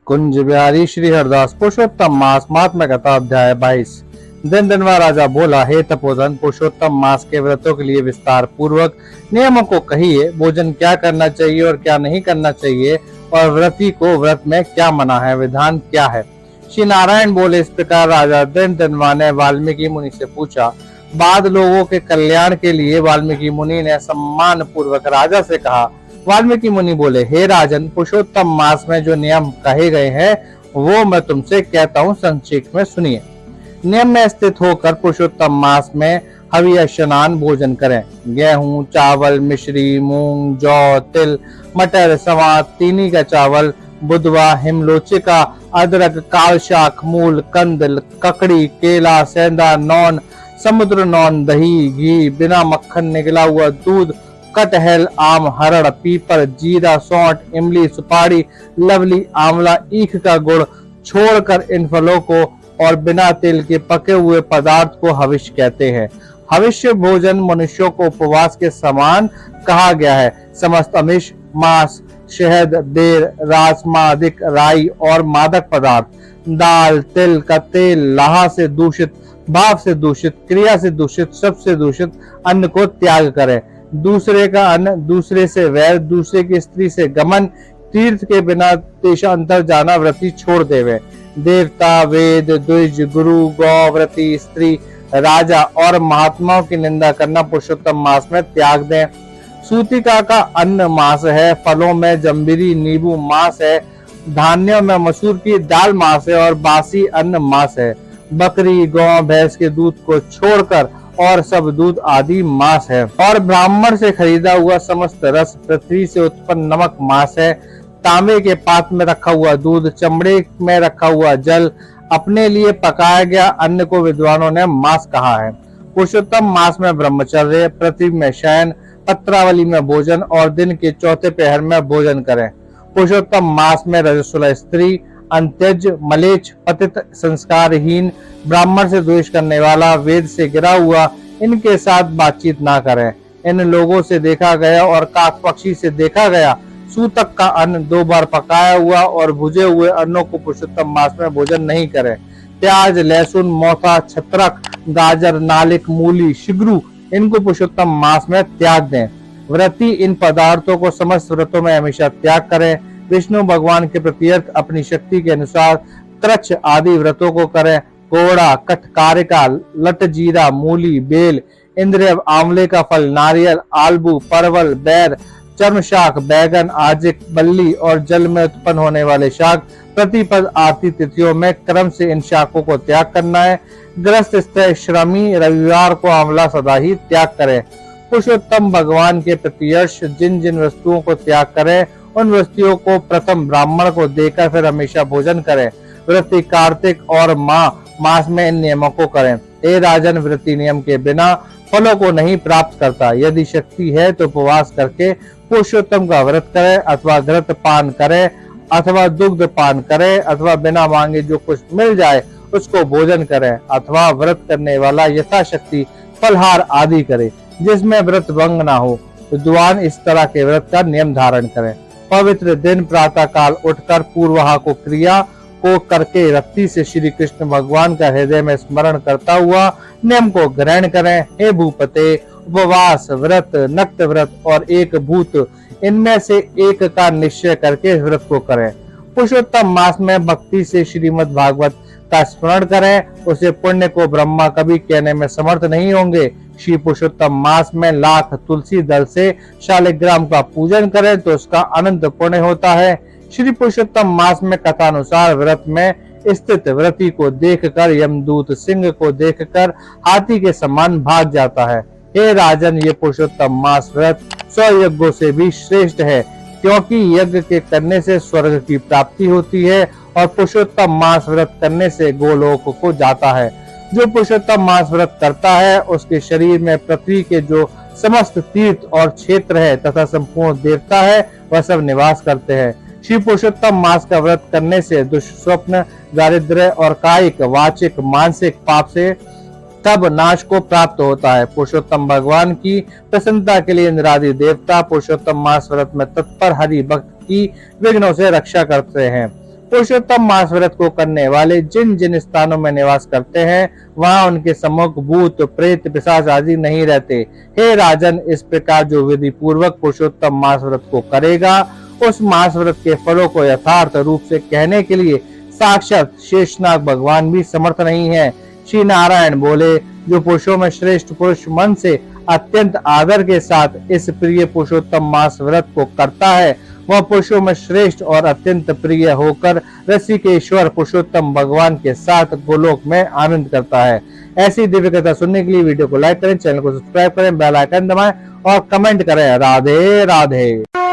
कुंज बिहारी श्री हरदास पुरुषोत्तम मास महात्मा कथा अध्याय 22। दिन दिनवा राजा बोला, हे तपोधन, पुरुषोत्तम मास के व्रतों के लिए विस्तार पूर्वक नियमों को कहिए। भोजन क्या करना चाहिए और क्या नहीं करना चाहिए, और व्रती को व्रत में क्या मना है, विधान क्या है। श्री नारायण बोले, इस प्रकार राजा दिन दिनवा ने वाल्मीकि मुनि से पूछा। बाद लोगों के कल्याण के लिए वाल्मीकि मुनि ने सम्मान पूर्वक राजा से कहा। वाल्मीकि मुनि बोले, हे राजन, पुरुषोत्तम मास में जो नियम कहे गए हैं वो मैं तुमसे कहता हूँ, संक्षेप में सुनिए। नियम में स्थित होकर पुरुषोत्तम मास में हवि स्नान भोजन करें। गेहूं, चावल, मिश्री, मूंग, जौ, तिल, मटर, सवा, तीनी का चावल, बुधवा, हिमलोचिका, अदरक, काल शाक, मूल, कंद, ककड़ी, केला, सेंधा, नौन, समुद्र नौन, दही, घी, बिना मक्खन निकला हुआ दूध, कटहल, आम, हरड़, पीपर, जीरा, सौंठ, इमली, सुपारी, लवली, आंवला, ईख का गुड़ छोड़कर इन फलों को और बिना तेल के पके हुए पदार्थ को हविष्य कहते हैं। हविष्य भोजन मनुष्यों को उपवास के समान कहा गया है। समस्त आमिष, मांस, शहद, बेर, रास, मादिक, राई और मादक पदार्थ, दाल, तिल का तेल, लाहा से दूषित, भाव से दूषित, क्रिया से दूषित, सबसे दूषित अन्न को त्याग करें। दूसरे का अन्न, दूसरे से वैर, दूसरे की स्त्री से गमन, तीर्थ के बिना देशांतर जाना व्रती छोड़ देवे। देवता, वेद, द्विज, गुरु, गौ, व्रती, स्त्री, राजा और महात्माओं की निंदा करना पुरुषोत्तम मास में त्याग दें। सूतिका का अन्न मास है, फलों में जम्बीरी, नींबू मास है, धान्यों में मसूर की दाल मास है और बासी अन्न मास है। बकरी, गौ, भैंस के दूध को छोड़कर और सब दूध आदि मांस है। और ब्राह्मण से खरीदा हुआ समस्त रस, पृथ्वी से उत्पन्न नमक मांस है। तांबे के पात्र में रखा हुआ दूध, चमड़े में रखा हुआ जल, अपने लिए पकाया गया अन्न को विद्वानों ने मांस कहा है। पुरुषोत्तम मास में ब्रह्मचर्य, पृथ्वी में शयन, पत्रावली में भोजन और दिन के चौथे पहर में भोजन करें। पुरुषोत्तम मास में रजस्वला स्त्री, अंत्यज, मलेच्छ, पतित, संस्कारहीन, ब्राह्मण से द्वेष करने वाला, वेद से गिरा हुआ, इनके साथ बातचीत ना करें। इन लोगों से देखा गया और काक पक्षी से देखा गया सूतक का अन्न 2 बार पकाया हुआ और भुजे हुए अन्नों को पुरुषोत्तम मास में भोजन नहीं करें। प्याज, लहसुन, मोथा, छत्रक, गाजर, नालिक, मूली, शिग्रू, इनको पुरुषोत्तम मास में त्याग दें। व्रती इन पदार्थों को समस्त व्रतों में हमेशा त्याग करें। विष्णु भगवान के प्रत्यर्थ अपनी शक्ति के अनुसार त्रच आदि व्रतों को करें। कोड़ा, कटकारिका, लट जीरा, मूली, बेल, इंद्रिय, आंवले का फल, नारियल, आलू, परवल, बैर, चर्म शाक, बैगन, आजिक, बल्ली और जल में उत्पन्न होने वाले शाक प्रतिपद आरती तिथियों में क्रम से इन शाकों को त्याग करना है। ग्रस्त स्त्री श्रमी रविवार को आंवला सदा ही त्याग करें। पुरुषोत्तम भगवान के प्रत्यर्थ जिन जिन वस्तुओं को त्याग करें उन वस्तुओं को प्रथम ब्राह्मण को देकर फिर हमेशा भोजन करें। व्रती कार्तिक और मास में इन नियमों को करें। हे राजन, व्रती नियम के बिना फलों को नहीं प्राप्त करता। यदि शक्ति है तो उपवास करके पुरुषोत्तम का व्रत करें, अथवा घृत पान करें, अथवा दुग्ध पान करें, अथवा बिना मांगे जो कुछ मिल जाए उसको भोजन करें, अथवा व्रत करने वाला यथाशक्ति फलहार आदि करे जिसमें व्रत भंग न हो। विद्वान इस तरह के व्रत का नियम धारण करें। पवित्र दिन प्रातः काल उठकर पूर्वाह को क्रिया को करके रक्ति से श्री कृष्ण भगवान का हृदय में स्मरण करता हुआ नियम को ग्रहण करें। हे भूपते, उपवास, व्रत, नक्त व्रत और एक भूत, इनमें से एक का निश्चय करके इस व्रत को करें। पुरुषोत्तम मास में भक्ति से श्रीमद् भागवत का स्मरण करें। उसे पुण्य को ब्रह्मा कभी कहने में समर्थ नहीं होंगे। श्री पुरुषोत्तम मास में लाख तुलसी दल से शालिग्राम का पूजन करें तो उसका अनंत पुण्य होता है। श्री पुरुषोत्तम मास में कथानुसार व्रत में स्थित व्रती को देखकर यमदूत सिंह को देखकर हाथी के समान भाग जाता है। हे राजन, ये पुरुषोत्तम मास व्रत 100 यज्ञों से भी श्रेष्ठ है, क्योंकि यज्ञ के करने से स्वर्ग की प्राप्ति होती है और पुरुषोत्तम मास व्रत करने से गोलोक को जाता है। जो पुरुषोत्तम मास व्रत करता है उसके शरीर में पृथ्वी के जो समस्त तीर्थ और क्षेत्र है तथा संपूर्ण देवता है वह सब निवास करते हैं। श्री पुरुषोत्तम मास का व्रत करने से दुष्स्वप्न, दारिद्र्य और कायिक, वाचिक, मानसिक पाप से तब नाश को प्राप्त होता है। पुरुषोत्तम भगवान की प्रसन्नता के लिए इंद्रादि देवता पुरुषोत्तम मास व्रत में तत्पर हरि भक्त की विघ्नों से रक्षा करते हैं। पुरुषोत्तम मास व्रत को करने वाले जिन जिन स्थानों में निवास करते हैं वहां उनके सम्मुख भूत प्रेत पिशाच आदि नहीं रहते। हे राजन, इस प्रकार जो विधि पूर्वक पुरुषोत्तम मास व्रत को करेगा उस मास व्रत के फलों को यथार्थ रूप से कहने के लिए साक्षात शेषनाग भगवान भी समर्थ नहीं है। श्री नारायण बोले, जो पुरुषों में श्रेष्ठ पुरुष मन से अत्यंत आदर के साथ इस प्रिय पुरुषोत्तम मास व्रत को करता है वह पुरुषों में श्रेष्ठ और अत्यंत प्रिय होकर रसिकेश्वर पुरुषोत्तम भगवान के साथ गोलोक में आनंद करता है। ऐसी दिव्य कथा सुनने के लिए वीडियो को लाइक करें, चैनल को सब्सक्राइब करें, बेल आइकन दबाएं और कमेंट करें। राधे राधे।